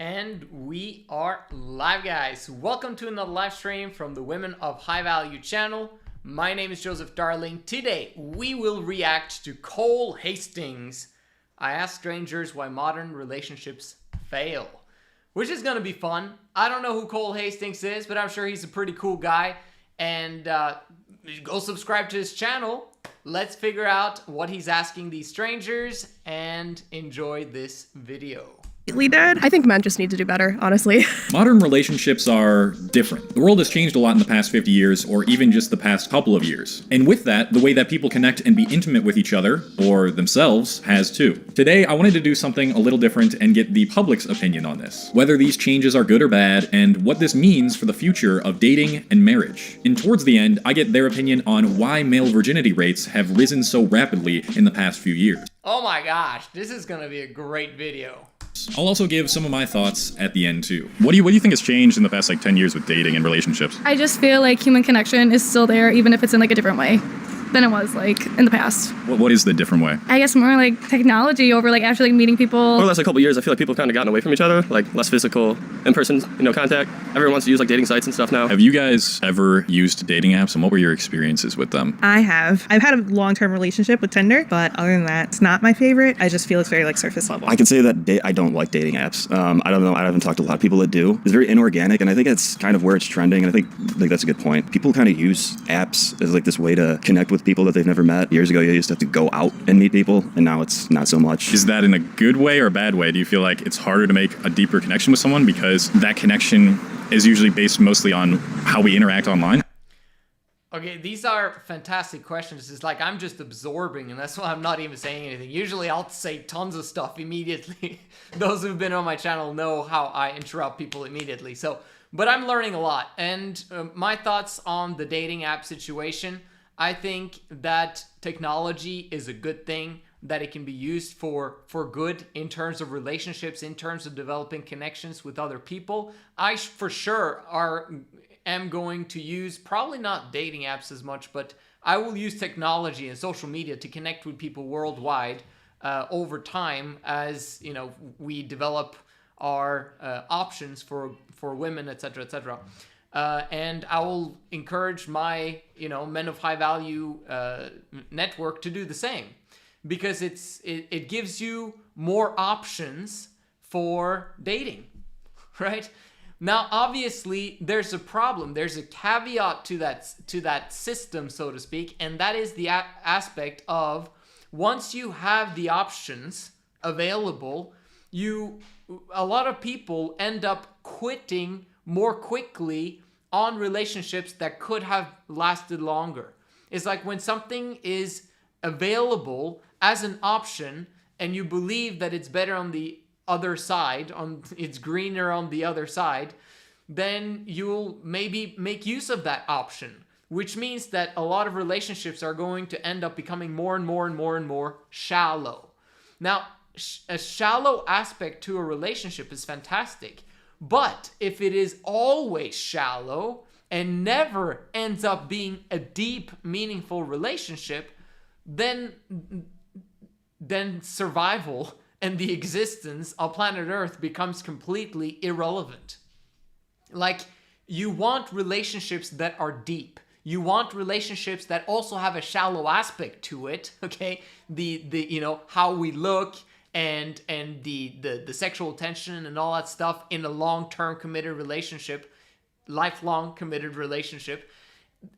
And we are live, guys. Welcome to another live stream from the Women of High Value channel. My name is Joseph Darling. Today, we will react to Cole Hastings. I ask strangers why modern relationships fail, which is going to be fun. I don't know who Cole Hastings is, but I'm sure he's a pretty cool guy. And go subscribe to his channel. Let's figure out what he's asking these strangers and enjoy this video. Dead. I think men just need to do better, honestly. Modern relationships are different. The world has changed a lot in the past 50 years, or even just the past couple of years. And with that, the way that people connect and be intimate with each other, or themselves, has too. Today, I wanted to do something a little different and get the public's opinion on this. Whether these changes are good or bad, and what this means for the future of dating and marriage. And towards the end, I get their opinion on why male virginity rates have risen so rapidly in the past few years. Oh my gosh, this is gonna be a great video. I'll also give some of my thoughts at the end too. What do you think has changed in the past 10 years with dating and relationships? I just feel like human connection is still there, even if it's in a different way than it was in the past. What is the different way? I guess more technology over actually meeting people. Over the last couple of years, I feel like people have kind of gotten away from each other, less physical, in-person, contact. Everyone wants to use dating sites and stuff now. Have you guys ever used dating apps, and what were your experiences with them? I have. I've had a long-term relationship with Tinder, but other than that, it's not my favorite. I just feel it's very surface level. I can say that I don't like dating apps. I don't know. I haven't talked to a lot of people that do. It's very inorganic, and I think it's kind of where it's trending. And I think that's a good point. People kind of use apps as this way to connect with people that they've never met. Years ago, you used to have to go out and meet people, and now it's not so much. Is that in a good way or a bad way? Do you feel like it's harder to make a deeper connection with someone because that connection is usually based mostly on how we interact online? Okay, these are fantastic questions. It's I'm just absorbing, and that's why I'm not even saying anything. Usually I'll say tons of stuff immediately. Those who've been on my channel know how I interrupt people immediately. But I'm learning a lot. And my thoughts on the dating app situation, I think that technology is a good thing, that it can be used for good in terms of relationships, in terms of developing connections with other people. I for sure am going to use, probably not dating apps as much, but I will use technology and social media to connect with people worldwide over time as we develop our options for women, etc., etc. And I will encourage my Men of High Value network to do the same, because it gives you more options for dating, right? Now, obviously, there's a problem. There's a caveat to that system, so to speak, and that is the aspect of once you have the options available, a lot of people end up quitting more quickly on relationships that could have lasted longer. It's when something is available as an option and you believe that it's better on the other side, it's greener on the other side, then you'll maybe make use of that option, which means that a lot of relationships are going to end up becoming more and more and more and more shallow. Now, a shallow aspect to a relationship is fantastic, but if it is always shallow and never ends up being a deep, meaningful relationship, then survival and the existence of planet Earth becomes completely irrelevant. You want relationships that are deep. You want relationships that also have a shallow aspect to it, okay? The how we look and the sexual tension and all that stuff in a long-term committed relationship, lifelong committed relationship.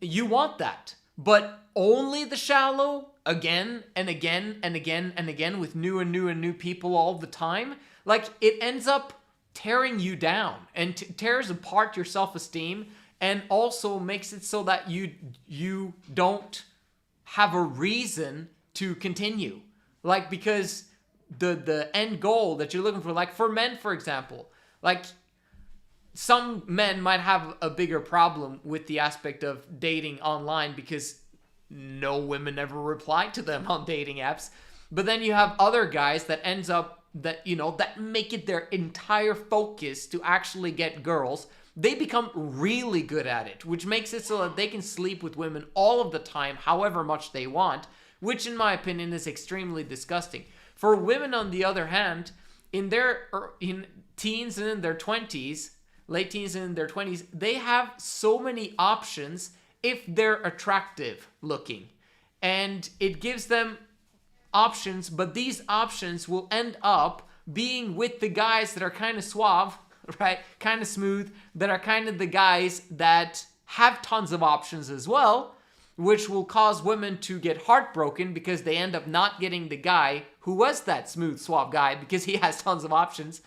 You want that, but only the shallow again and again and again and again with new and new and new people all the time. It ends up tearing you down and tears apart your self-esteem, and also makes it so that you don't have a reason to continue. Because the end goal that you're looking for, for men, for example, some men might have a bigger problem with the aspect of dating online because no women ever reply to them on dating apps. But then you have other guys that that make it their entire focus to actually get girls. They become really good at it, which makes it so that they can sleep with women all of the time, however much they want, which in my opinion is extremely disgusting. For women, on the other hand, in their in teens and in their 20s, late teens and in their 20s, they have so many options if they're attractive looking. And it gives them options, but these options will end up being with the guys that are kind of suave, right? Kind of smooth, that are kind of the guys that have tons of options as well, which will cause women to get heartbroken because they end up not getting the guy who was that smooth, suave guy because he has tons of options.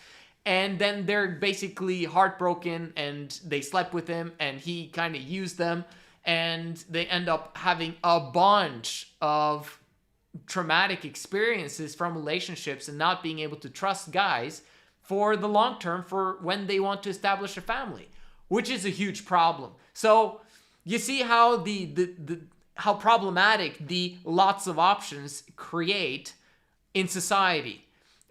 And then they're basically heartbroken and they slept with him and he kind of used them, and they end up having a bunch of traumatic experiences from relationships and not being able to trust guys for the long term for when they want to establish a family, which is a huge problem. So you see how how problematic the lots of options create in society.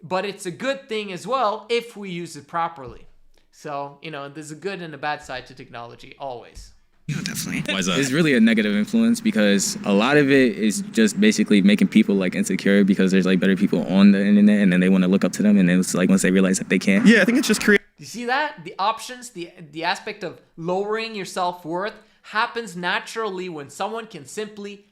But it's a good thing as well if we use it properly. So, there's a good and a bad side to technology always. Yeah, definitely. Why is that? It's really a negative influence because a lot of it is just basically making people like insecure because there's like better people on the internet and then they want to look up to them, and then it's like once they realize that they can't. Yeah, I think it's just You see that? The options, the aspect of lowering your self-worth happens naturally when someone can simply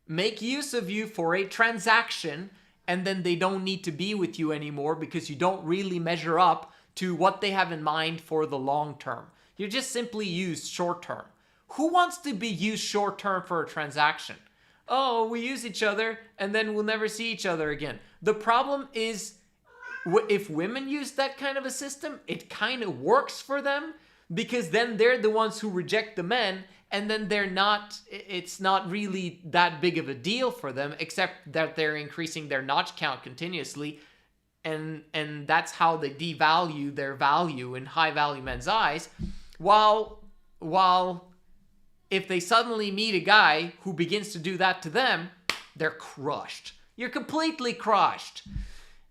make use of you for a transaction, and then they don't need to be with you anymore because you don't really measure up to what they have in mind for the long term. You're just simply used short term. Who wants to be used short term for a transaction? Oh, we use each other and then we'll never see each other again. The problem is, if women use that kind of a system, it kind of works for them because then they're the ones who reject the men, and then it's not really that big of a deal for them, except that they're increasing their notch count continuously, and that's how they devalue their value in high value men's eyes. While if they suddenly meet a guy who begins to do that to them, they're crushed. You're completely crushed.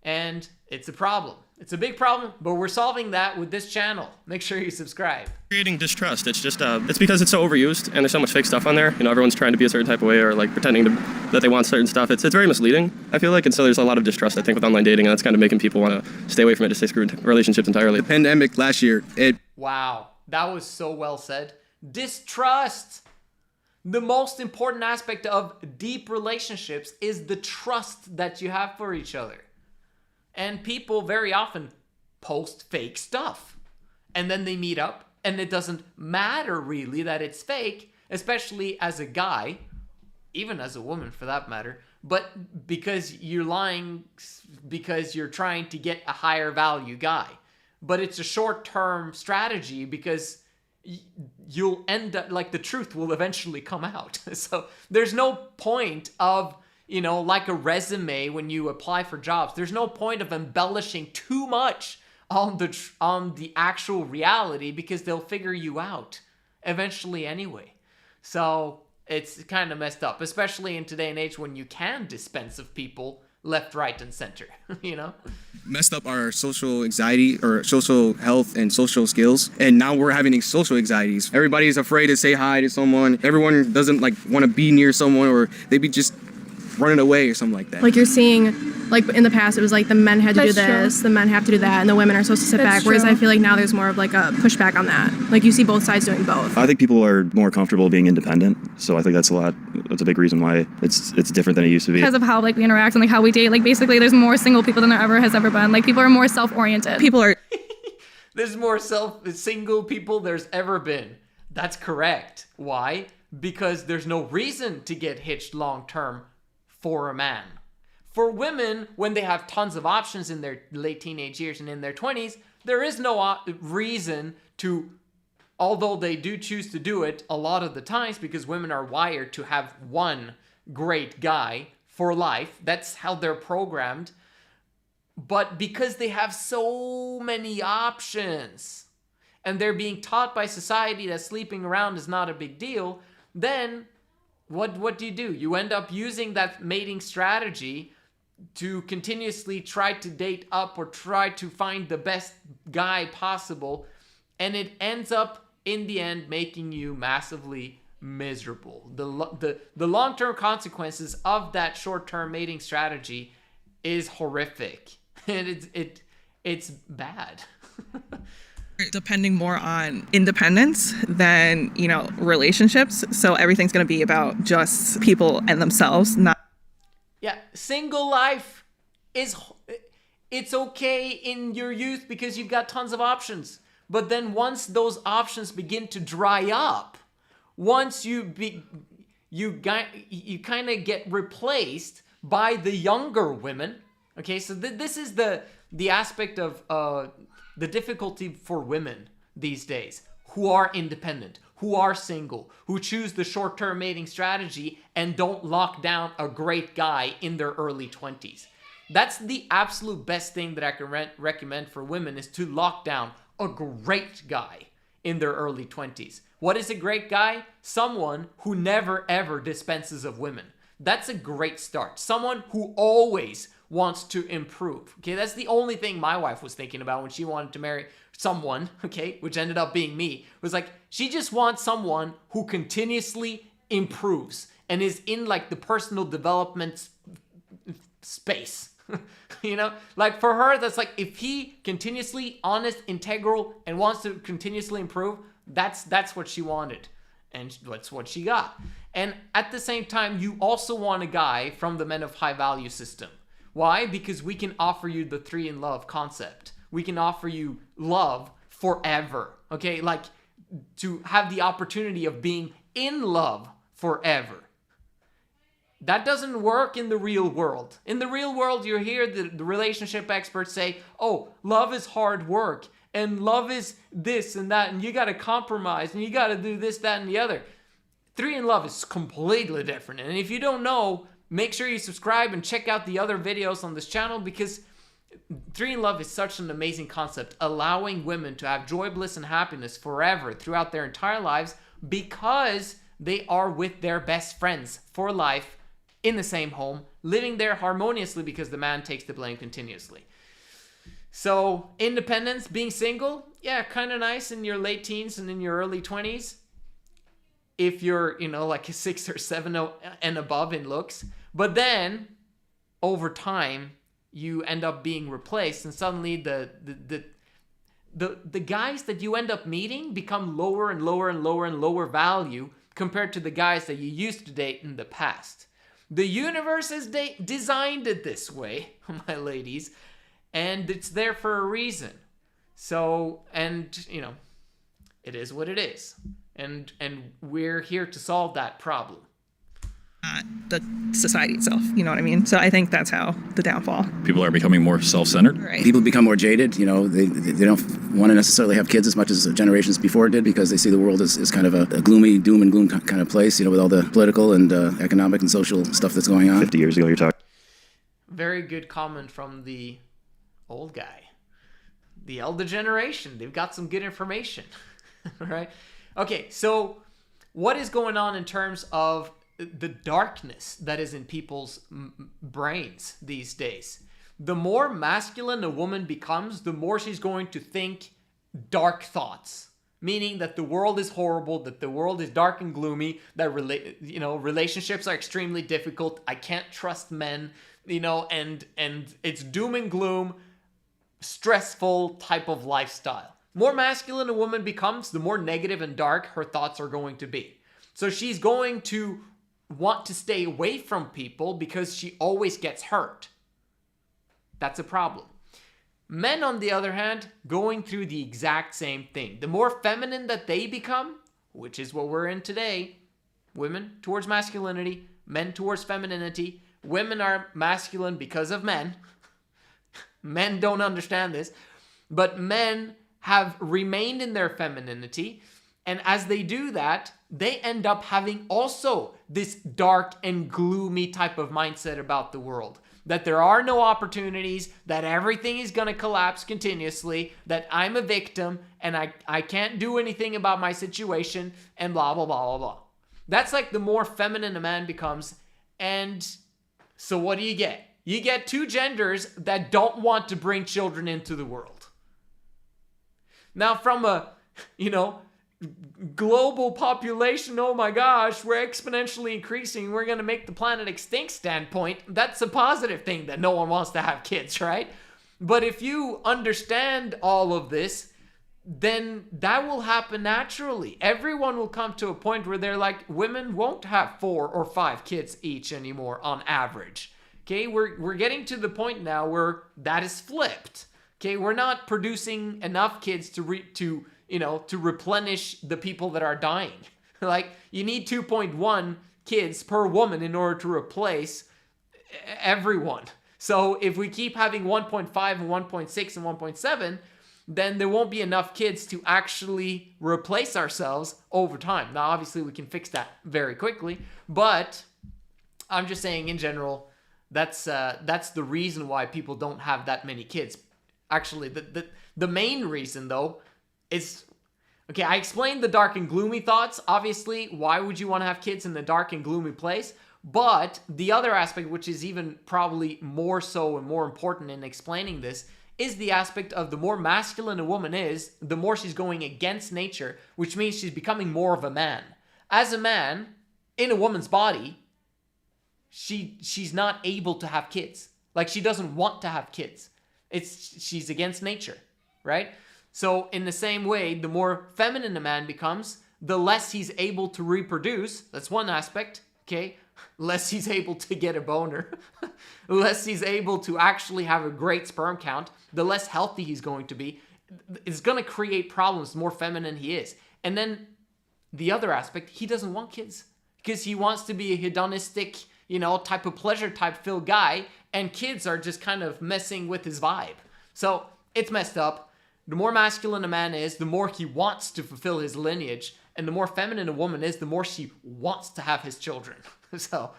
And it's a problem. It's a big problem, but we're solving that with this channel. Make sure you subscribe. creating distrust. It's just, it's because it's so overused and there's so much fake stuff on there. Everyone's trying to be a certain type of way or like pretending that they want certain stuff. It's very misleading, I feel like. And so there's a lot of distrust, I think, with online dating, and that's kind of making people want to stay away from it, to stay screwed in relationships entirely. The pandemic last year, Wow, that was so well said. Distrust. The most important aspect of deep relationships is the trust that you have for each other. And people very often post fake stuff. And then they meet up, and it doesn't matter really that it's fake, especially as a guy, even as a woman for that matter, but because you're lying, because you're trying to get a higher value guy. But it's a short-term strategy because you'll end up, like, the truth will eventually come out. So there's no point of, like a resume when you apply for jobs. There's no point of embellishing too much on the actual reality, because they'll figure you out eventually anyway. So it's kind of messed up, especially in today and age when you can dispense of people left, right, and center, messed up our social anxiety or social health and social skills. And now we're having social anxieties. Everybody's afraid to say hi to someone. Everyone doesn't want to be near someone, or they be just running away or something like that. Like you're seeing, like in the past, it was like the men had to do That's this, the men have to do that, and the women are supposed to sit That's back. Whereas true. I feel like now there's more of like a pushback on that. Like you see both sides doing both. I think people are more comfortable being independent, so I think that's a big reason why it's different than it used to be. Because of how like we interact and like how we date. Like basically there's more single people than there ever has ever been. Like people are more self-oriented. People are There's more single people there's ever been. That's correct. Why? Because there's no reason to get hitched long term for a man. For women, when they have tons of options in their late teenage years and in their 20s, there is no reason to, although they do choose to do it a lot of the times, because women are wired to have one great guy for life. That's how they're programmed. But because they have so many options and they're being taught by society that sleeping around is not a big deal, then what do? You end up using that mating strategy to continuously try to date up or try to find the best guy possible, and it ends up in the end making you massively miserable. The long-term consequences of that short-term mating strategy is horrific, and it's bad. Depending more on independence than, relationships. So everything's going to be about just people and themselves, not. Yeah, single life it's okay in your youth because you've got tons of options. But then once those options begin to dry up, once you kind of get replaced by the younger women. Okay, so this is the aspect of the difficulty for women these days who are independent, who are single, who choose the short-term mating strategy and don't lock down a great guy in their early 20s. That's the absolute best thing that I can recommend for women, is to lock down a great guy in their early 20s. What is a great guy? Someone who never ever dispenses of women. That's a great start. Someone who always wants to improve. Okay, that's the only thing my wife was thinking about when she wanted to marry someone, okay, which ended up being me. Was like, she just wants someone who continuously improves and is in like the personal development space. Like for her, that's like, if he continuously honest, integral, and wants to continuously improve, that's what she wanted, and that's what she got. And at the same time, you also want a guy from the men of high value system. Why? Because we can offer you the 3 in love concept. We can offer you love forever. Okay, like to have the opportunity of being in love forever. That doesn't work in the real world. In the real world, you hear the relationship experts say, oh, love is hard work, and love is this and that, and you got to compromise, and you got to do this, that, and the other. 3 in love is completely different. And if you don't know, make sure you subscribe and check out the other videos on this channel, because 3 in love is such an amazing concept, allowing women to have joy, bliss, and happiness forever throughout their entire lives, because they are with their best friends for life in the same home, living there harmoniously, because the man takes the blame continuously. So independence, being single, yeah, kind of nice in your late teens and in your early 20s. If you're, like a 6 or 7 and above in looks. But then over time, you end up being replaced, and suddenly the guys that you end up meeting become lower and lower and lower and lower value compared to the guys that you used to date in the past. The universe has designed it this way, my ladies, and it's there for a reason. So, and, it is what it is. And we're here to solve that problem. The society itself, you know what I mean? So I think that's how the downfall. People are becoming more self-centered. Right. People become more jaded. They don't want to necessarily have kids as much as generations before did, because they see the world as kind of a gloomy, doom and gloom kind of place, with all the political and economic and social stuff that's going on. 50 years ago, you're talking. Very good comment from the old guy. The elder generation, they've got some good information, right? Okay, so what is going on in terms of the darkness that is in people's brains these days? The more masculine a woman becomes, the more she's going to think dark thoughts, meaning that the world is horrible, that the world is dark and gloomy, that relationships are extremely difficult, I can't trust men, and it's doom and gloom, stressful type of lifestyle. More masculine a woman becomes, the more negative and dark her thoughts are going to be. So she's going to want to stay away from people because she always gets hurt. That's a problem. Men, on the other hand, going through the exact same thing. The more feminine that they become, which is what we're in today, women towards masculinity, men towards femininity. Women are masculine because of men. Men don't understand this. But men have remained in their femininity, and as they do that, they end up having also this dark and gloomy type of mindset about the world. That there are no opportunities, that everything is going to collapse continuously, that I'm a victim, and I can't do anything about my situation, and blah, blah, blah, blah, blah. That's like the more feminine a man becomes, and so what do you get? You get 2 genders that don't want to bring children into the world. Now, from a, global population, oh my gosh, we're exponentially increasing, we're going to make the planet extinct standpoint, that's a positive thing that no one wants to have kids, right? But if you understand all of this, then that will happen naturally. Everyone will come to a point where they're like, women won't have 4 or 5 kids each anymore on average. Okay, we're getting to the point now where that is flipped. Okay, we're not producing enough kids to replenish the people that are dying. Like, you need 2.1 kids per woman in order to replace everyone. So if we keep having 1.5 and 1.6 and 1.7, then there won't be enough kids to actually replace ourselves over time. Now, obviously, we can fix that very quickly, but I'm just saying in general, that's the reason why people don't have that many kids. Actually, the main reason, though, is... Okay, I explained the dark and gloomy thoughts. Obviously, why would you want to have kids in the dark and gloomy place? But the other aspect, which is even probably more so and more important in explaining this, is the aspect of the more masculine a woman is, the more she's going against nature, which means she's becoming more of a man. As a man, in a woman's body, she's not able to have kids. Like, she doesn't want to have kids. She's against nature, right? So in the same way, the more feminine a man becomes, the less he's able to reproduce. That's one aspect, okay? Less he's able to get a boner. Less he's able to actually have a great sperm count. The less healthy he's going to be. It's going to create problems the more feminine he is. And then the other aspect, he doesn't want kids. Because he wants to be a hedonistic, type of pleasure type filled guy. And kids are just kind of messing with his vibe. So it's messed up. The more masculine a man is, the more he wants to fulfill his lineage. And the more feminine a woman is, the more she wants to have his children. So,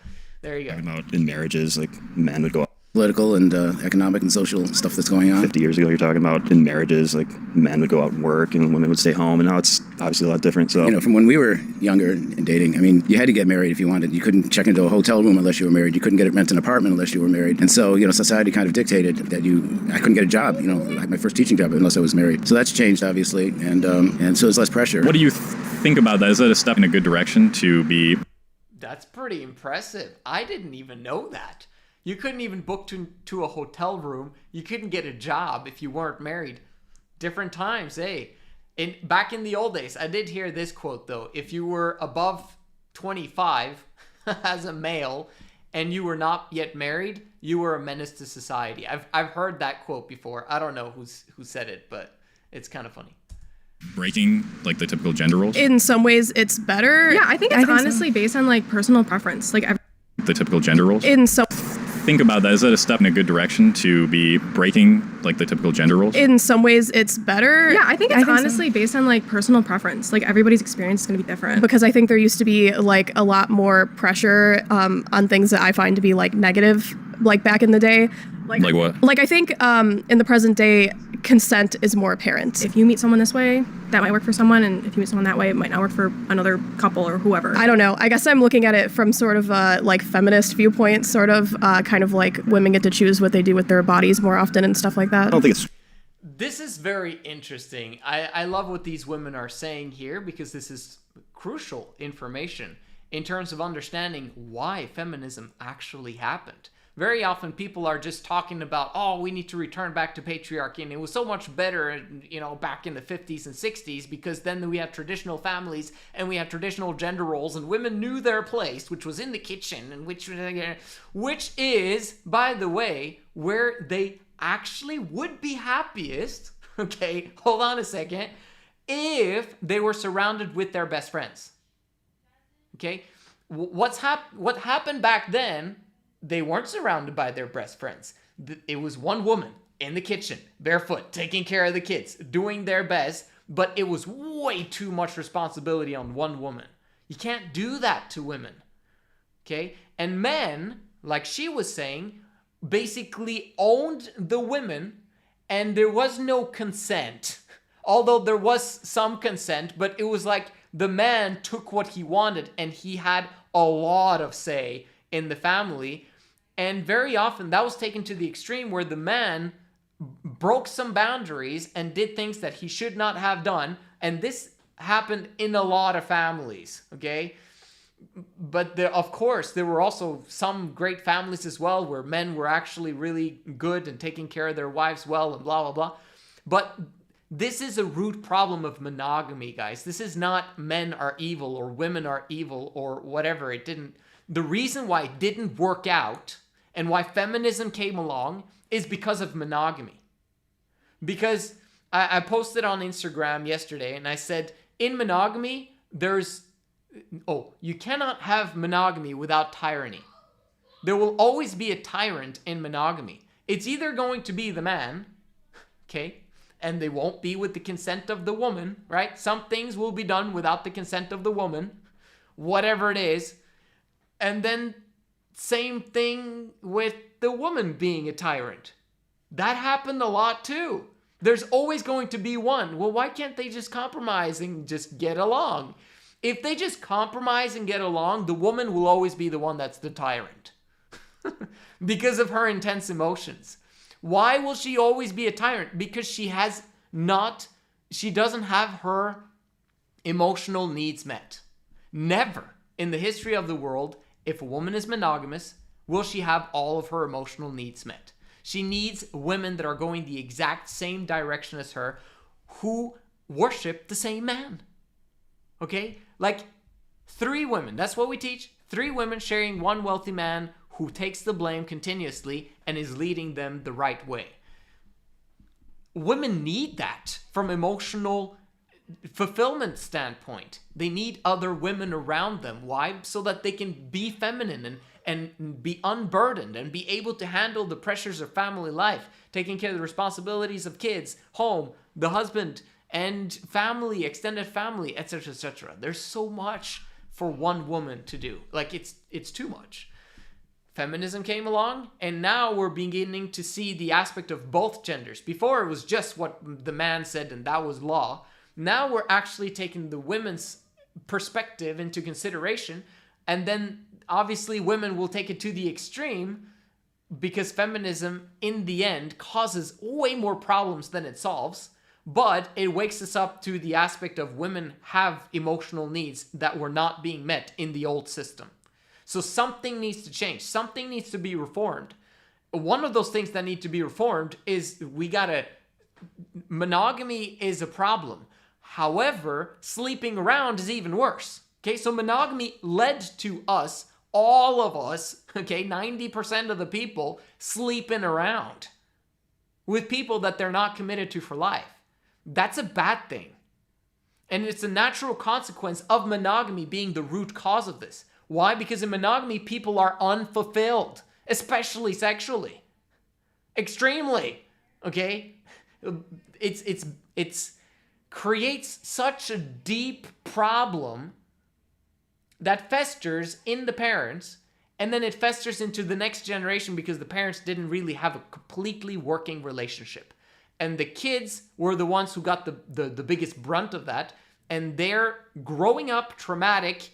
there you go. About in marriages, like men would go out. Political and economic and social stuff that's going on. 50 years ago, you're talking about in marriages, like men would go out and work and women would stay home. And now it's obviously a lot different. So, from when we were younger and dating, you had to get married if you wanted. You couldn't check into a hotel room unless you were married. You couldn't rent an apartment unless you were married. And so, society kind of dictated that I couldn't get a job, I had my first teaching job unless I was married. So that's changed, obviously. And so there's less pressure. What do you think about that? Is that a step in a good direction to be? That's pretty impressive. I didn't even know that. You couldn't even book to a hotel room. You couldn't get a job if you weren't married. Different times, eh? Back in the old days, I did hear this quote, though. If you were above 25 as a male and you were not yet married, you were a menace to society. I've heard that quote before. I don't know who said it, but it's kind of funny. Breaking, like, the typical gender roles? In some ways, it's better. Yeah, I think it's honestly based on, personal preference. The typical gender roles? Think about that. Is that a step in a good direction to be breaking, the typical gender roles? In some ways, it's better. Yeah, I think it's honestly based on, personal preference. Everybody's experience is going to be different. Because I think there used to be, a lot more pressure on things that I find to be, negative, back in the day. Like what? I think in the present day, consent is more apparent. If you meet someone this way, that might work for someone, and if you meet someone that way, it might not work for another couple or whoever. I don't know. I guess I'm looking at it from sort of a feminist viewpoint, sort of kind of women get to choose what they do with their bodies more often and stuff like that. I don't think it's... This is very interesting. I love what these women are saying here because this is crucial information in terms of understanding why feminism actually happened. Very often people are just talking about, oh, we need to return back to patriarchy, and it was so much better, back in the 50s and 60s because then we had traditional families and we had traditional gender roles and women knew their place, which was in the kitchen, and which is, by the way, where they actually would be happiest, okay, hold on a second, if they were surrounded with their best friends. Okay? What happened back then, they weren't surrounded by their best friends. It was one woman in the kitchen, barefoot, taking care of the kids, doing their best, but it was way too much responsibility on one woman. You can't do that to women. Okay? And men, like she was saying, basically owned the women, and there was no consent. Although there was some consent, but it was like the man took what he wanted and he had a lot of say in the family. And very often that was taken to the extreme where the man broke some boundaries and did things that he should not have done. And this happened in a lot of families, okay? But of course, there were also some great families as well where men were actually really good and taking care of their wives well and blah, blah, blah. But this is a root problem of monogamy, guys. This is not men are evil or women are evil or whatever. The reason why it didn't work out and why feminism came along is because of monogamy. Because I posted on Instagram yesterday and I said, in monogamy, you cannot have monogamy without tyranny. There will always be a tyrant in monogamy. It's either going to be the man, okay, and they won't be with the consent of the woman, right? Some things will be done without the consent of the woman, whatever it is. And then same thing with the woman being a tyrant. That happened a lot too. There's always going to be one. Well, why can't they just compromise and just get along? If they just compromise and get along, the woman will always be the one that's the tyrant because of her intense emotions. Why will she always be a tyrant? Because she doesn't have her emotional needs met. Never in the history of the world, if a woman is monogamous, will she have all of her emotional needs met. She needs women that are going the exact same direction as her, who worship the same man. Okay? Like 3 women, that's what we teach. 3 women sharing one wealthy man who takes the blame continuously and is leading them the right way. Women need that from emotional fulfillment standpoint. They need other women around them. Why? So that they can be feminine and be unburdened and be able to handle the pressures of family life, taking care of the responsibilities of kids, home, the husband, and family, extended family, etc., etc. There's so much for one woman to do. Like, it's too much. Feminism came along, and now we're beginning to see the aspect of both genders. Before, it was just what the man said, and that was law. Now we're actually taking the women's perspective into consideration, and then obviously women will take it to the extreme, because feminism, in the end, causes way more problems than it solves. But it wakes us up to the aspect of women have emotional needs that were not being met in the old system. So something needs to change. Something needs to be reformed. One of those things that need to be reformed is monogamy is a problem. However, sleeping around is even worse. Okay, so monogamy led to us, all of us, okay, 90% of the people sleeping around with people that they're not committed to for life. That's a bad thing. And it's a natural consequence of monogamy being the root cause of this. Why? Because in monogamy, people are unfulfilled, especially sexually. Extremely. Okay? It's creates such a deep problem that festers in the parents, and then it festers into the next generation because the parents didn't really have a completely working relationship. And the kids were the ones who got the biggest brunt of that. And they're growing up traumatic,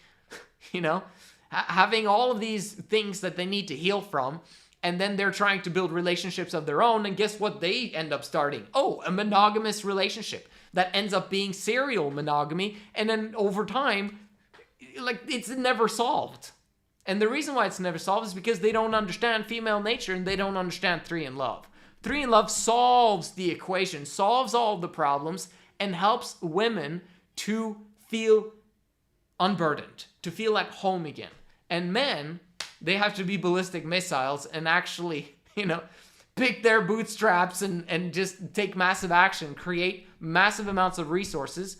having all of these things that they need to heal from. And then they're trying to build relationships of their own. And guess what they end up starting? Oh, a monogamous relationship that ends up being serial monogamy. And then over time, it's never solved. And the reason why it's never solved is because they don't understand female nature and they don't understand 3 in love. 3 in love solves the equation, solves all the problems, and helps women to feel unburdened, to feel like home again. And men, they have to be ballistic missiles and actually, pick their bootstraps and just take massive action, create massive amounts of resources,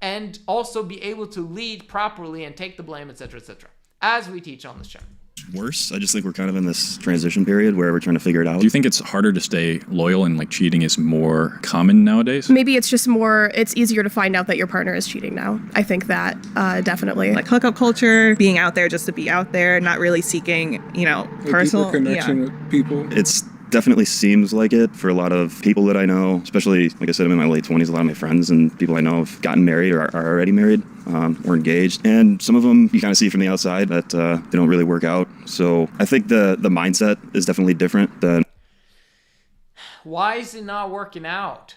and also be able to lead properly and take the blame, etc., etc., as we teach on this channel. Worse. I just think we're kind of in this transition period where we're trying to figure it out. Do you think it's harder to stay loyal and cheating is more common nowadays? Maybe it's just it's easier to find out that your partner is cheating now. I think that definitely. Like hookup culture, being out there just to be out there, not really seeking, personal connection with people. It's definitely seems like it for a lot of people that I know, especially, like I said, I'm in my late 20s. A lot of my friends and people I know have gotten married or are already married or engaged. And some of them you kind of see from the outside that they don't really work out. So I think the mindset is definitely different than... Why is it not working out?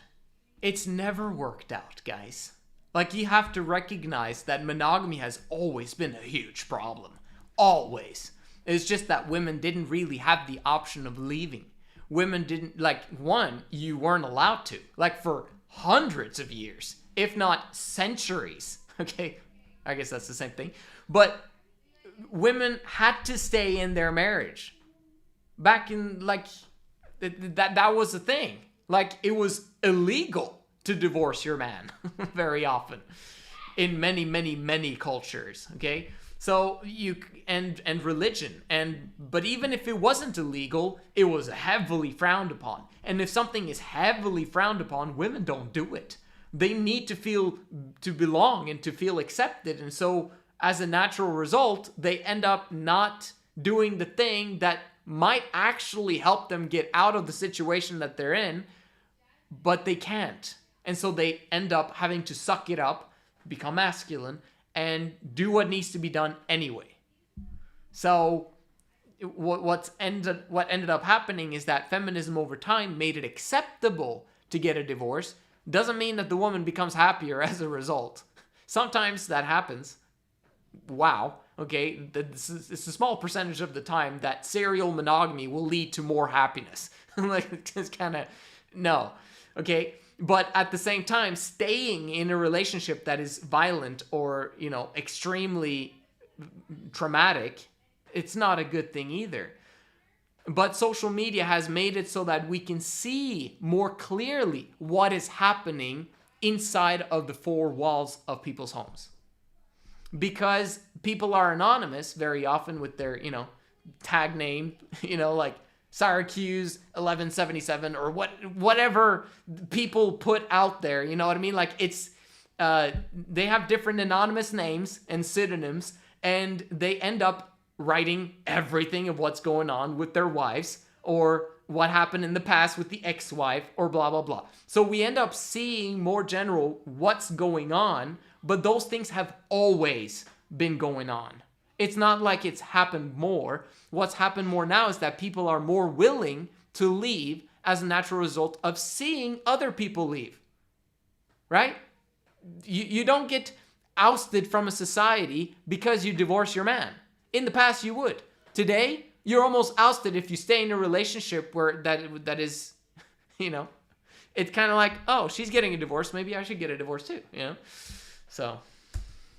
It's never worked out, guys. Like, you have to recognize that monogamy has always been a huge problem. Always. It's just that women didn't really have the option of leaving. Women didn't, like, one, you weren't allowed to. Like, for hundreds of years, if not centuries, okay? I guess that's the same thing. But women had to stay in their marriage. Back in, like, that was the thing. Like, it was illegal to divorce your man very often in many, many, many cultures, okay? So and religion, but even if it wasn't illegal, it was heavily frowned upon. And if something is heavily frowned upon, women don't do it. They need to feel to belong and to feel accepted. And so as a natural result, they end up not doing the thing that might actually help them get out of the situation that they're in, but they can't. And so they end up having to suck it up, become masculine, and do what needs to be done anyway. So what ended up happening is that feminism over time made it acceptable to get a divorce. Doesn't mean that the woman becomes happier as a result. Sometimes that happens. Wow. Okay, it's a small percentage of the time that serial monogamy will lead to more happiness. Like, it's kind of, no. Okay, but at the same time, staying in a relationship that is violent or, extremely traumatic, it's not a good thing either. But social media has made it so that we can see more clearly what is happening inside of the four walls of people's homes. Because people are anonymous very often with their, tag name, like Syracuse 1177 or whatever people put out there, you know what I mean? Like, it's they have different anonymous names and pseudonyms, and they end up writing everything of what's going on with their wives or what happened in the past with the ex-wife or blah blah blah. So we end up seeing more general what's going on, but those things have always been going on. It's not like it's happened more. What's happened more now is that people are more willing to leave as a natural result of seeing other people leave. Right? You don't get ousted from a society because you divorce your man. In the past, you would. Today, you're almost ousted if you stay in a relationship where that is, it's kind of like, oh, she's getting a divorce. Maybe I should get a divorce too, So.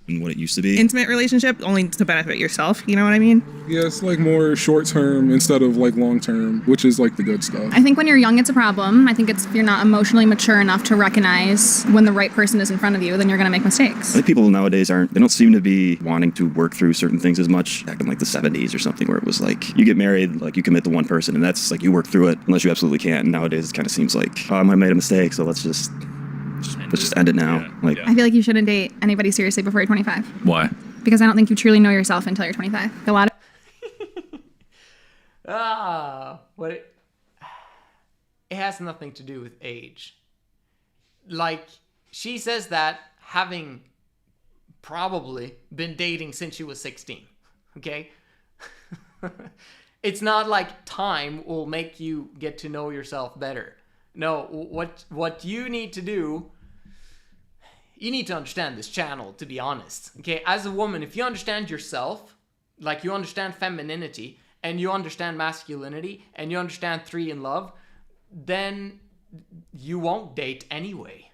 And what it used to be. Intimate relationship only to benefit yourself, you know what I mean? Yeah, it's like more short term instead of like long term, which is like the good stuff. I think when you're young, it's a problem. I think it's if you're not emotionally mature enough to recognize when the right person is in front of you, then you're going to make mistakes. I think people nowadays they don't seem to be wanting to work through certain things as much. Back in like the 70s or something, where it was like you get married, like you commit to one person, and that's like you work through it unless you absolutely can't. And nowadays it kind of seems like, oh, I might have made a mistake, so let's just end it now. I feel like you shouldn't date anybody seriously before you're 25. Why? Because I don't think you truly know yourself until you're 25. A lot of it has nothing to do with age. Like, she says that having probably been dating since she was 16. Okay? It's not like time will make you get to know yourself better. No, what you need to do, you need to understand this channel, to be honest. Okay, as a woman, if you understand yourself, like you understand femininity, and you understand masculinity, and you understand 3 in love, then you won't date anyway.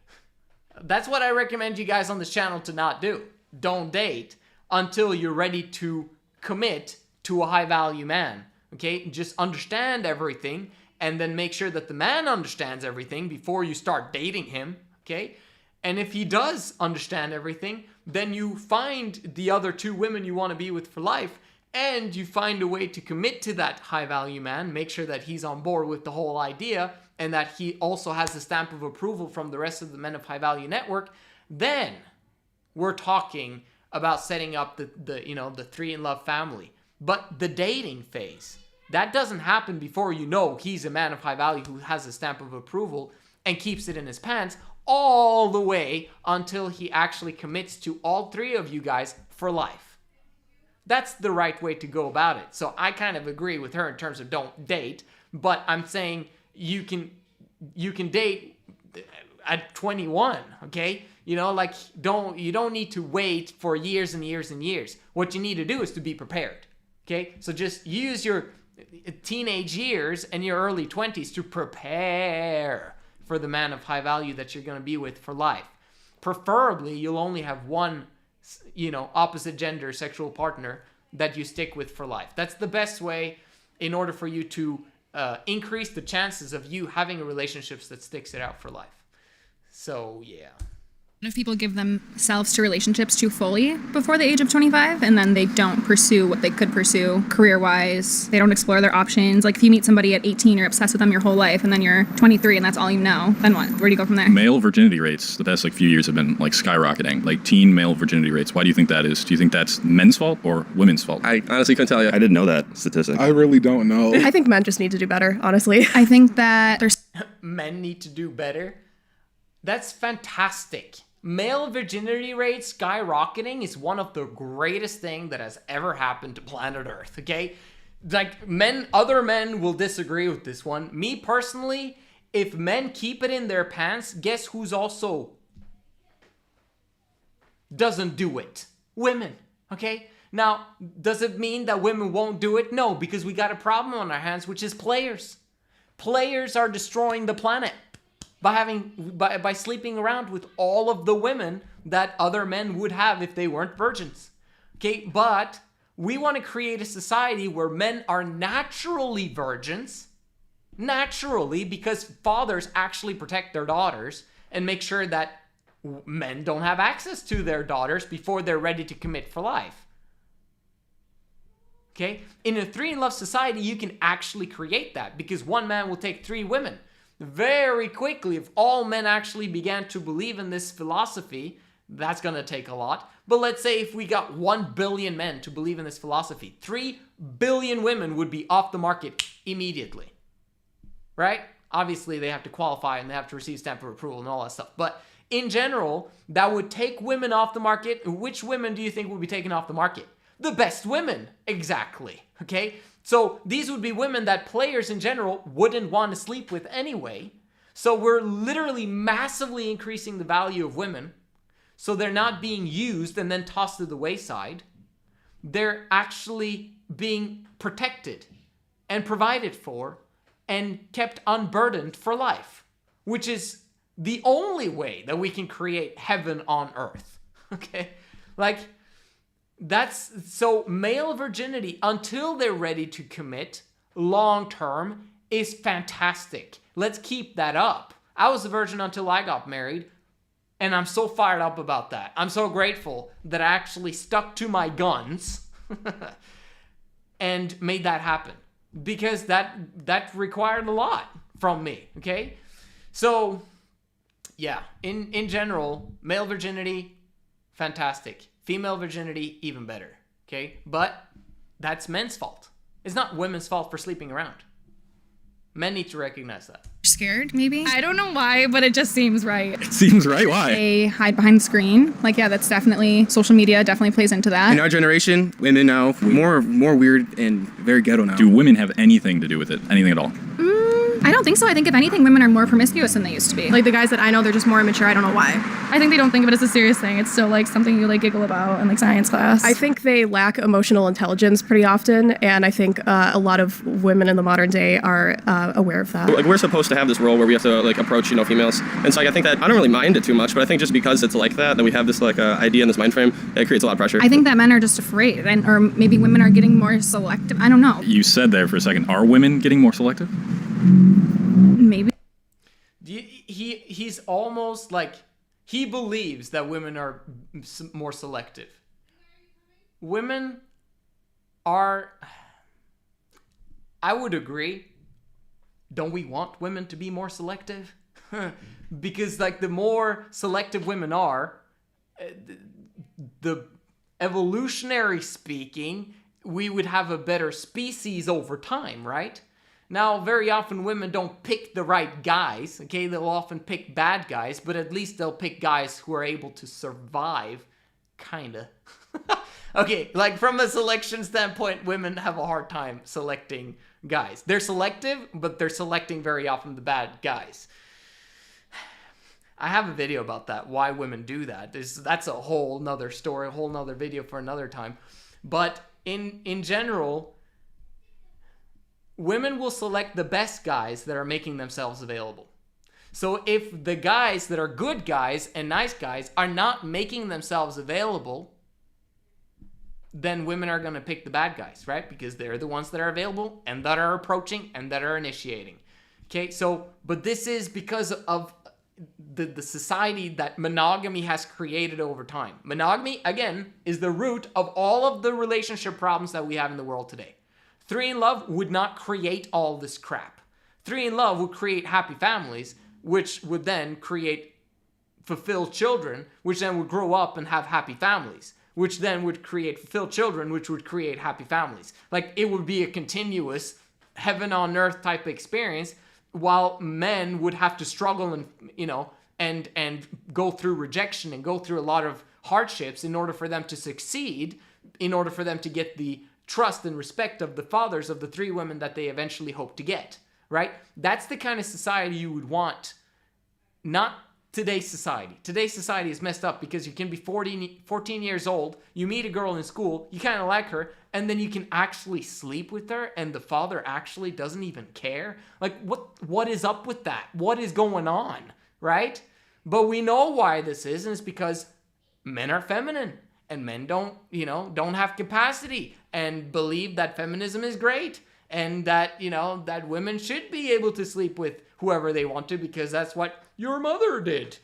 That's what I recommend you guys on this channel to not do. Don't date until you're ready to commit to a high-value man. Okay, just understand everything, and then make sure that the man understands everything before you start dating him, okay? And if he does understand everything, then you find the other 2 women you want to be with for life, and you find a way to commit to that high-value man, make sure that he's on board with the whole idea, and that he also has the stamp of approval from the rest of the men of high-value network. Then we're talking about setting up the 3 in love family. But the dating phase, that doesn't happen before you know he's a man of high value who has a stamp of approval and keeps it in his pants all the way until he actually commits to all 3 of you guys for life. That's the right way to go about it. So I kind of agree with her in terms of don't date, but I'm saying you can date at 21, okay? You know, like, you don't need to wait for years and years and years. What you need to do is to be prepared, okay? So just use your teenage years and your early 20s to prepare for the man of high value that you're going to be with for life. Preferably, you'll only have one, you know, opposite gender sexual partner that you stick with for life. That's the best way in order for you to increase the chances of you having a relationship that sticks it out for life. So, yeah. If people give themselves to relationships too fully before the age of 25, and then they don't pursue what they could pursue career-wise, they don't explore their options. Like if you meet somebody at 18, you're obsessed with them your whole life, and then you're 23 and that's all you know, then what? Where do you go from there? Male virginity rates the past few years have been skyrocketing. Like teen male virginity rates. Why do you think that is? Do you think that's men's fault or women's fault? I honestly couldn't tell you. I didn't know that statistic. I really don't know. I think men just need to do better, honestly. I think that there's Men need to do better. That's fantastic. Male virginity rates skyrocketing is one of the greatest thing that has ever happened to planet Earth, okay? Like, other men will disagree with this one. Me personally, if men keep it in their pants, guess who's also doesn't do it? Women, okay? Now, does it mean that women won't do it? No, because we got a problem on our hands, which is players. Players are destroying the planet by sleeping around with all of the women that other men would have if they weren't virgins. Okay, but we want to create a society where men are naturally virgins, naturally, because fathers actually protect their daughters and make sure that men don't have access to their daughters before they're ready to commit for life. Okay, in a 3-in-love society, you can actually create that because one man will take 3 women. Very quickly, if all men actually began to believe in this philosophy, that's going to take a lot. But let's say if we got 1 billion men to believe in this philosophy, 3 billion women would be off the market immediately. Right? Obviously, they have to qualify and they have to receive stamp of approval and all that stuff. But in general, that would take women off the market. Which women do you think would be taken off the market? The best women. Exactly. Okay? So these would be women that players in general wouldn't want to sleep with anyway. So we're literally massively increasing the value of women. So they're not being used and then tossed to the wayside. They're actually being protected and provided for and kept unburdened for life, which is the only way that we can create heaven on earth. Okay? Like, so male virginity until they're ready to commit long term is fantastic. Let's keep that up. I was a virgin until I got married, and I'm so fired up about that. I'm so grateful that I actually stuck to my guns and made that happen because that required a lot from me, okay? So, yeah, in general, male virginity, fantastic. Female virginity, even better, okay? But that's men's fault. It's not women's fault for sleeping around. Men need to recognize that. scared, maybe. I don't know why, but it just seems right. It seems right. Why? They hide behind the screen. Like, yeah, that's definitely, social media definitely plays into that. In our generation, women now, more weird and very ghetto now. Do women have anything to do with it? Anything at all? I don't think so. I think if anything, women are more promiscuous than they used to be. Like the guys that I know, they're just more immature. I don't know why. I think they don't think of it as a serious thing. It's still like something you like giggle about in like science class. I think they lack emotional intelligence pretty often, and I think a lot of women in the modern day are aware of that. Like, we're supposed to have this role where we have to like approach, females, and so like, I think that I don't really mind it too much, but I think just because it's like that we have this like idea in this mind frame, it creates a lot of pressure. I think that men are just afraid, or maybe women are getting more selective. I don't know. You said there for a second. Are women getting more selective? Maybe. He's almost like he believes that women are more selective. Women are, I would agree. Don't we want women to be more selective? Because like the more selective women are, the evolutionary speaking, we would have a better species over time, right? Now, very often women don't pick the right guys, okay? They'll often pick bad guys, but at least they'll pick guys who are able to survive, kinda. Okay, like from a selection standpoint, women have a hard time selecting guys. They're selective, but they're selecting very often the bad guys. I have a video about that, why women do that. That's a whole nother story, a whole nother video for another time. But in general, women will select the best guys that are making themselves available. So if the guys that are good guys and nice guys are not making themselves available, then women are going to pick the bad guys, right? Because they're the ones that are available and that are approaching and that are initiating. Okay, so, but this is because of the society that monogamy has created over time. Monogamy, again, is the root of all of the relationship problems that we have in the world today. 3 in love would not create all this crap. 3 in love would create happy families, which would then create fulfilled children, which then would grow up and have happy families, which then would create fulfilled children, which would create happy families. Like, it would be a continuous heaven on earth type experience, while men would have to struggle and, you know, and go through rejection and go through a lot of hardships in order for them to succeed, in order for them to get the trust and respect of the fathers of the 3 women that they eventually hope to get, right? That's the kind of society you would want, not today's society. Today's society is messed up because you can be 14 years old, you meet a girl in school, you kind of like her, and then you can actually sleep with her and the father actually doesn't even care. Like, what is up with that? What is going on, right? But we know why this is, and it's because men are feminine and men don't have capacity and believe that feminism is great and that, that women should be able to sleep with whoever they want to because that's what your mother did,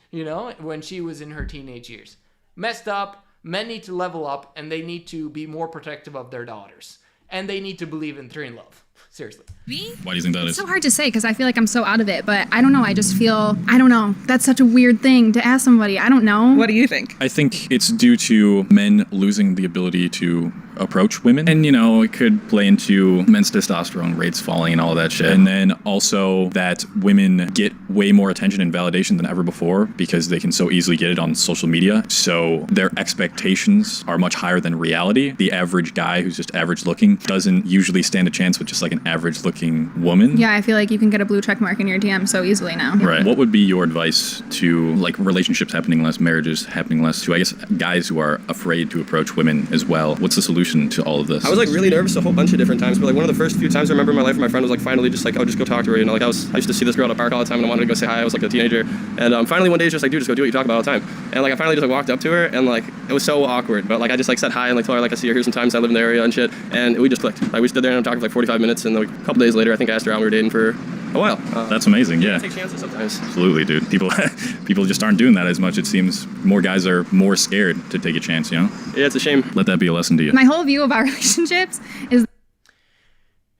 when she was in her teenage years. Messed up. Men need to level up and they need to be more protective of their daughters. And they need to believe in 3 in love. Seriously. Me? Why do you think that is? It's so hard to say because I feel like I'm so out of it, but I don't know. I just feel, I don't know. That's such a weird thing to ask somebody. I don't know. What do you think? I think it's due to men losing the ability to approach women. And, it could play into men's testosterone rates falling and all that shit. And then also that women get way more attention and validation than ever before because they can so easily get it on social media. So their expectations are much higher than reality. The average guy who's just average looking doesn't usually stand a chance with just like an average looking woman. Yeah, I feel like you can get a blue check mark in your DM so easily now. Right. What would be your advice to like relationships happening less, marriages happening less, to I guess guys who are afraid to approach women as well? What's the solution to all of this? I was like really nervous a whole bunch of different times, but like one of the first few times I remember in my life, my friend was like finally just like, oh, just go talk to her. I used to see this girl at a park all the time and I wanted to go say hi. I was like a teenager, and finally one day it's just like, dude, just go do what you talk about all the time. And like I finally just like walked up to her and like it was so awkward, but like I just like said hi and like told her like I see her here sometimes, I live in the area and shit, and we just clicked. Like we stood there and talked for like 45 minutes, and like a couple days later I think I asked her out and we were dating for a while. That's amazing. Yeah. Take chances sometimes. Absolutely, dude. People just aren't doing that as much. It seems more guys are more scared to take a chance. Yeah, it's a shame. Let that be a lesson to you. My whole view about relationships is.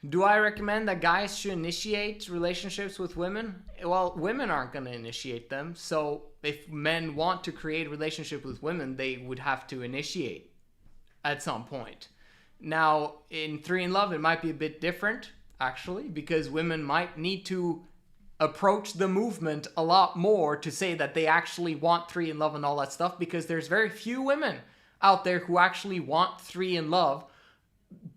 Do I recommend that guys should initiate relationships with women? Well, women aren't going to initiate them. So if men want to create a relationship with women, they would have to initiate at some point. Now, in 3 in Love, it might be a bit different, actually, because women might need to approach the movement a lot more to say that they actually want 3 in Love and all that stuff, because there's very few women out there who actually want 3 in Love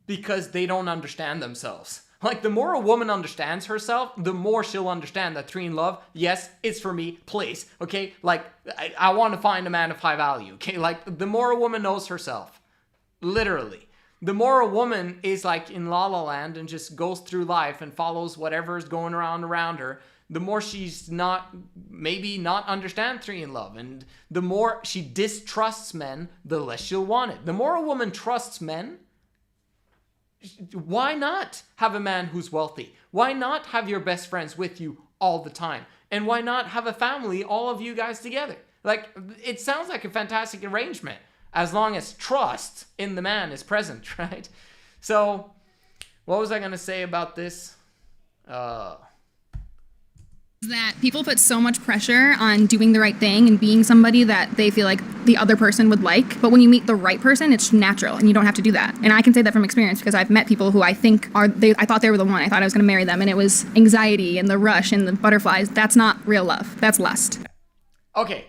because they don't understand themselves. Like, the more a woman understands herself, the more she'll understand that 3 in Love, yes, it's for me, please, okay? Like, I want to find a man of high value, okay? Like, the more a woman knows herself, literally, the more a woman is like in La La Land and just goes through life and follows whatever's going around her, the more she's not understand 3 in Love. And the more she distrusts men, the less she'll want it. The more a woman trusts men, why not have a man who's wealthy? Why not have your best friends with you all the time? And why not have a family, all of you guys together? Like, it sounds like a fantastic arrangement, as long as trust in the man is present, right? So, what was I going to say about this? That people put so much pressure on doing the right thing and being somebody that they feel like the other person would like. But when you meet the right person, it's natural and you don't have to do that. And I can say that from experience because I've met people who I think I thought they were the one. I thought I was going to marry them. And it was anxiety and the rush and the butterflies. That's not real love. That's lust. Okay.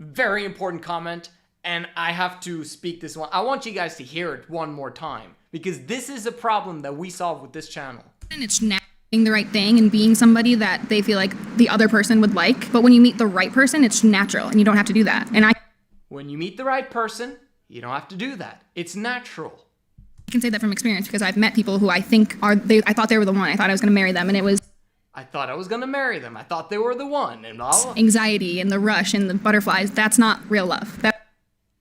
Very important comment. And I have to speak this one. I want you guys to hear it one more time because this is a problem that we solve with this channel. And it's doing the right thing and being somebody that they feel like the other person would like. But when you meet the right person, it's natural and you don't have to do that. And when you meet the right person, you don't have to do that. It's natural. I can say that from experience because I've met people who I think I thought they were the one. I thought I was going to marry them, and it was I thought I was going to marry them. I thought they were the one, and all anxiety and the rush and the butterflies. That's not real love.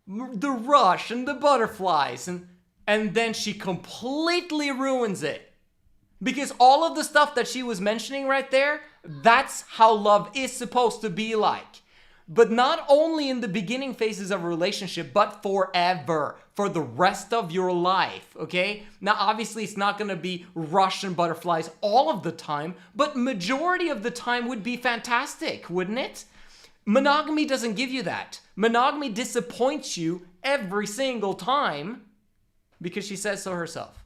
The rush and the butterflies, and then she completely ruins it. Because all of the stuff that she was mentioning right there, that's how love is supposed to be like. But not only in the beginning phases of a relationship, but forever, for the rest of your life, okay? Now, obviously, it's not going to be rush and butterflies all of the time, but majority of the time would be fantastic, wouldn't it? Monogamy doesn't give you that. Monogamy disappoints you every single time because she says so herself.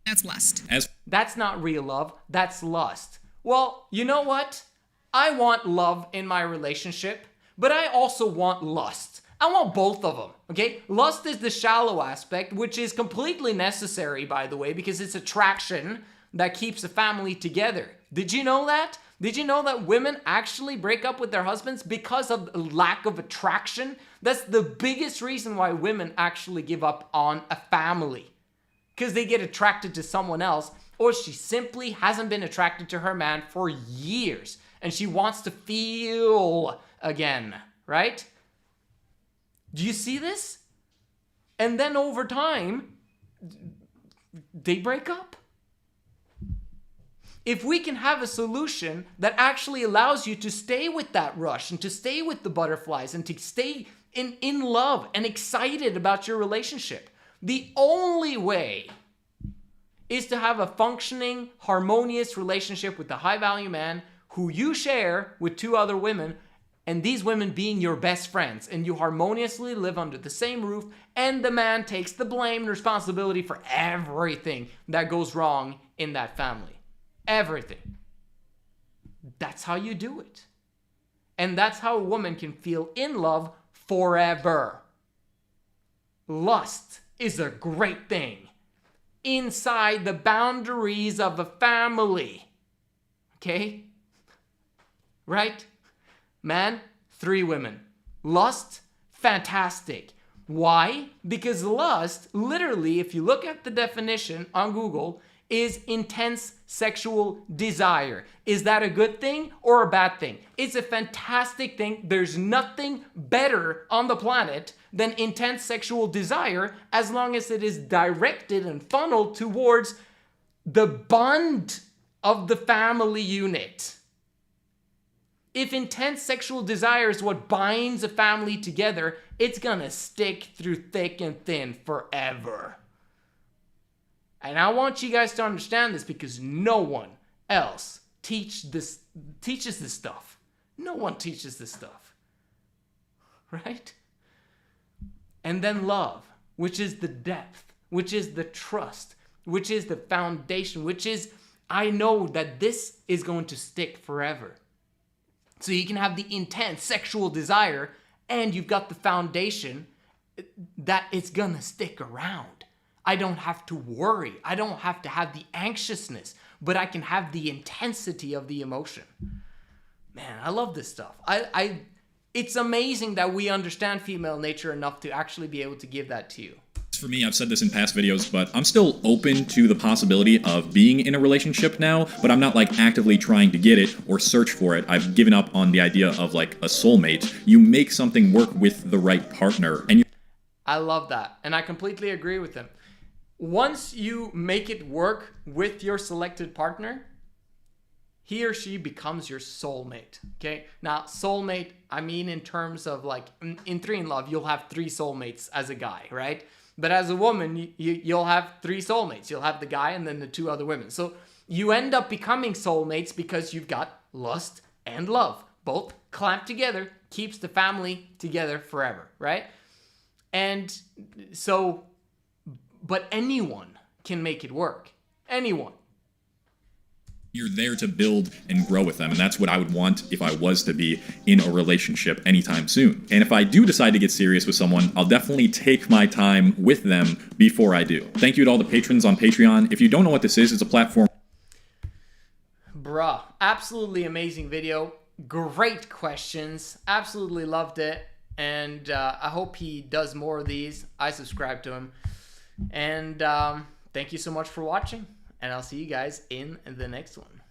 That's lust. That's not real love. That's lust. Well, you know what? I want love in my relationship, but I also want lust. I want both of them, okay? Lust is the shallow aspect, which is completely necessary, by the way, because it's attraction that keeps a family together. Did you know that? Did you know that women actually break up with their husbands because of lack of attraction? That's the biggest reason why women actually give up on a family. Because they get attracted to someone else, or she simply hasn't been attracted to her man for years, and she wants to feel again, right? Do you see this? And then over time, they break up. If we can have a solution that actually allows you to stay with that rush and to stay with the butterflies and to stay in love and excited about your relationship, the only way is to have a functioning, harmonious relationship with a high-value man who you share with two other women, and these women being your best friends, and you harmoniously live under the same roof, and the man takes the blame and responsibility for everything that goes wrong in that family. Everything. That's how you do it. And that's how a woman can feel in love forever. Lust is a great thing inside the boundaries of a family. Okay? Right? Man, 3 women. Lust, fantastic. Why? Because lust, literally, if you look at the definition on Google, is intense sexual desire. Is that a good thing or a bad thing? It's a fantastic thing. There's nothing better on the planet than intense sexual desire as long as it is directed and funneled towards the bond of the family unit. If intense sexual desire is what binds a family together, it's gonna stick through thick and thin forever. And I want you guys to understand this because no one else teaches this stuff. No one teaches this stuff. Right? And then love, which is the depth, which is the trust, which is the foundation, which is, I know that this is going to stick forever. So you can have the intense sexual desire and you've got the foundation that it's gonna stick around. I don't have to worry. I don't have to have the anxiousness, but I can have the intensity of the emotion. Man, I love this stuff. It's amazing that we understand female nature enough to actually be able to give that to you. For me, I've said this in past videos, but I'm still open to the possibility of being in a relationship now, but I'm not like actively trying to get it or search for it. I've given up on the idea of like a soulmate. You make something work with the right partner. And I love that. And I completely agree with him. Once you make it work with your selected partner, he or she becomes your soulmate, okay? Now, soulmate, I mean in terms of like, in 3 in Love, you'll have 3 soulmates as a guy, right? But as a woman, you'll have 3 soulmates. You'll have the guy and then the 2 other women. So you end up becoming soulmates because you've got lust and love. Both clamped together, keeps the family together forever, right? And so, but anyone can make it work. Anyone. you're there to build and grow with them, and that's what I would want if I was to be in a relationship anytime soon. And if I do decide to get serious with someone, I'll definitely take my time with them before I do. Thank you to all the patrons on Patreon. If you don't know what this is, it's a platform. Bruh, absolutely amazing video. Great questions. Absolutely loved it. And I hope he does more of these. I subscribe to him. And thank you so much for watching. And I'll see you guys in the next one.